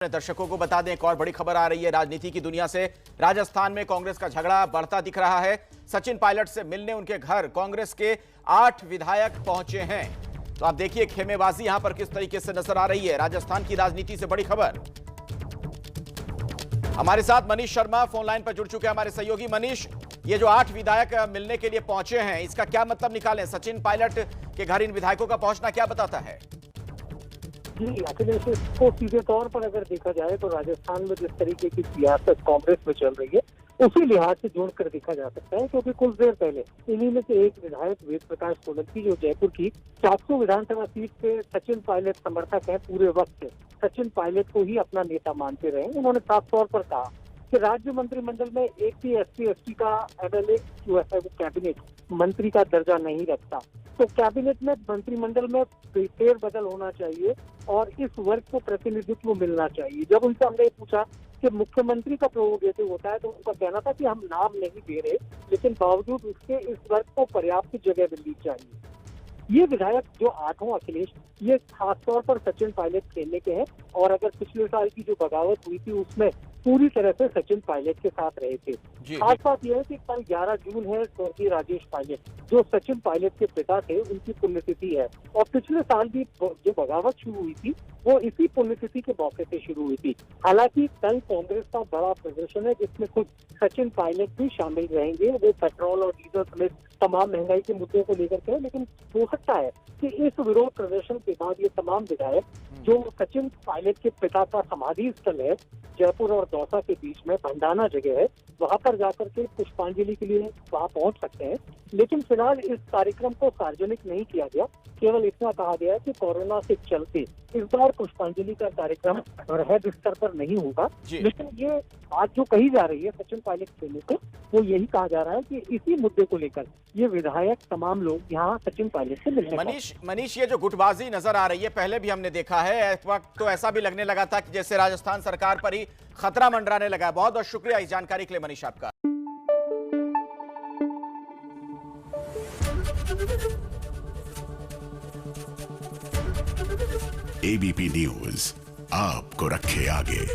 दर्शकों को बता दें, एक और बड़ी खबर आ रही है राजनीति की दुनिया से। राजस्थान में कांग्रेस का झगड़ा बढ़ता दिख रहा है। सचिन पायलट से मिलने उनके घर कांग्रेस के 8 विधायक पहुंचे हैं। तो आप देखिए खेमेबाजी यहां पर किस तरीके से नजर आ रही है। राजस्थान की राजनीति से बड़ी खबर। हमारे साथ मनीष शर्मा फोन लाइन पर जुड़ चुके हैं, हमारे सहयोगी। मनीष, ये जो 8 विधायक मिलने के लिए पहुंचे हैं, इसका क्या मतलब निकालें? सचिन पायलट के घर इन विधायकों का पहुंचना क्या बताता है? जी अखिलेश, इसको सीधे तौर पर अगर देखा जाए तो राजस्थान में जिस तरीके की सियासत कांग्रेस में चल रही है उसी लिहाज से जोड़कर देखा जा सकता है, क्योंकि कुछ देर पहले इन्हीं में से एक विधायक वेद प्रकाश सोलंकी जो जयपुर की 400 विधानसभा सीट पे सचिन पायलट समर्थक है, पूरे वक्त सचिन पायलट को ही अपना नेता मानते रहे। उन्होंने साफ तौर पर कहा कि राज्य मंत्रिमंडल में एक भी SC/ST का एमएलए जो है वो कैबिनेट मंत्री का दर्जा नहीं रखता, तो कैबिनेट में मंत्रिमंडल में फेरबदल होना चाहिए और इस वर्ग को प्रतिनिधित्व मिलना चाहिए। जब उनसे हमने पूछा कि मुख्यमंत्री का प्रोरोगेटिव होता है तो उनका कहना था कि हम नाम नहीं दे रहे, लेकिन बावजूद उसके इस वर्ग को पर्याप्त जगह मिलनी चाहिए। ये विधायक जो 8 अखिलेश, ये खासतौर पर सचिन पायलट खेलने के हैं और अगर पिछले साल की जो बगावत हुई थी उसमें पूरी तरह से सचिन पायलट के साथ रहे थे। खास बात यह है कि कल 11 जून है, स्वर्गीय राजेश पायलट जो सचिन पायलट के पिता थे उनकी पुण्यतिथि है और पिछले साल भी जो बगावत शुरू हुई थी वो इसी पुण्यतिथि के मौके से शुरू हुई थी। हालांकि कल कांग्रेस का बड़ा प्रदर्शन है जिसमें खुद सचिन पायलट भी शामिल रहेंगे। वो पेट्रोल और डीजल समेत तमाम महंगाई के मुद्दों को लेकर के, लेकिन हो सकता है कि इस विरोध प्रदर्शन के बाद ये तमाम विधायक जो सचिन पायलट के पिता का समाधि स्थल है जयपुर और दौसा के बीच में भंडाना जगह है, वहां पर जाकर के पुष्पांजलि के लिए वहां पहुंच सकते हैं। लेकिन फिलहाल इस कार्यक्रम को सार्वजनिक नहीं किया गया, केवल इतना कहा गया है कि कोरोना के चलते इस बार पुष्पांजलि का कार्यक्रम वृहद स्तर पर नहीं होगा। लेकिन ये बात जो कही जा रही है सचिन पायलट के लेकर, वो यही कहा जा रहा है कि इसी मुद्दे को लेकर ये विधायक तमाम लोग यहाँ सचिन पायलट से मिलने। मनीष, ये जो गुटबाजी नजर आ रही है पहले भी हमने देखा है, इस वक्त तो ऐसा भी लगने लगा था कि जैसे राजस्थान सरकार पर ही खतरा मंडराने लगा। बहुत बहुत शुक्रिया इस जानकारी के लिए मनीष आपका। ABP न्यूज आपको रखे आगे।